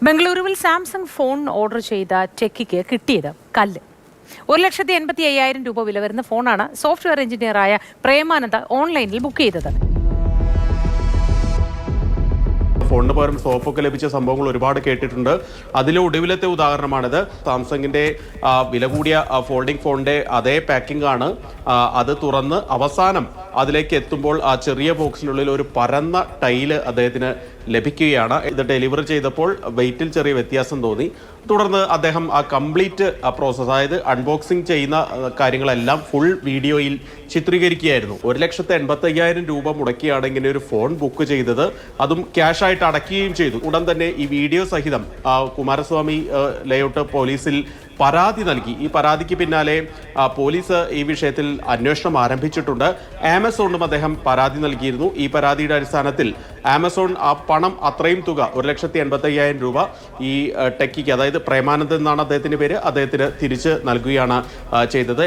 ബംഗളൂരുവിൽ Samsung phone order ചെയ്ത ടെക്കിക്ക് കിട്ടിയത് കല്ല്. 1,85,000 രൂപ വില വരുന്ന ഫോണാണ് സോഫ്റ്റ്വെയർ എഞ്ചിനീയറായ പ്രേമാനന്ദ ഓൺലൈനിൽ ബുക്ക് ചെയ്തത്. ഫോണിന് പകരം സോപ്പൊക്കെ ലഭിച്ച സംഭവങ്ങൾ ഒരുപാട് കേട്ടിട്ടുണ്ട്. അതിലെ ഒടുവിലത്തെ ഉദാഹരണമാണിത്. സാംസങ്ങിന്റെ വില കൂടിയ ഫോൾഡിംഗ് ഫോണിന്റെ അതേ പാക്കിംഗ് ആണ്. അത് തുറന്ന് അവസാനം അതിലേക്ക് എത്തുമ്പോൾ ആ ചെറിയ ബോക്സിനുള്ളിൽ ഒരു പരന്ന ടൈല് അദ്ദേഹത്തിന് ലഭിക്കുകയാണ്. ഇത് ഡെലിവറി ചെയ്തപ്പോൾ വെയിറ്റിൽ ചെറിയ വ്യത്യാസം തോന്നി. തുടർന്ന് അദ്ദേഹം ആ കംപ്ലീറ്റ് പ്രോസസ്സ്, അതായത് അൺബോക്സിംഗ് ചെയ്യുന്ന കാര്യങ്ങളെല്ലാം ഫുൾ വീഡിയോയിൽ ചിത്രീകരിക്കുകയായിരുന്നു. 1,85,000 രൂപ മുടക്കിയാണ് ഇങ്ങനെ ഒരു ഫോൺ ബുക്ക് ചെയ്തത്. അതും ക്യാഷ് ആയിട്ട് അടയ്ക്കുകയും ചെയ്തു. ഉടൻ തന്നെ ഈ വീഡിയോ സഹിതം കുമാരസ്വാമി ലേഔട്ട് പോലീസിൽ പരാതി നൽകി. ഈ പരാതിക്ക് പിന്നാലെ പോലീസ് ഈ വിഷയത്തിൽ അന്വേഷണം ആരംഭിച്ചിട്ടുണ്ട്. ആമസോണിനും അദ്ദേഹം പരാതി നൽകിയിരുന്നു. ഈ പരാതിയുടെ അടിസ്ഥാനത്തിൽ ആമസോൺ ആ പണം, അത്രയും തുക 1,85,000 രൂപ ഈ ടെക്കിക്ക്, അതായത് പ്രേമാനന്ദൻ എന്നാണ് അദ്ദേഹത്തിന്റെ പേര്, അദ്ദേഹത്തിന് തിരിച്ച് നൽകുകയാണ് ചെയ്തത്.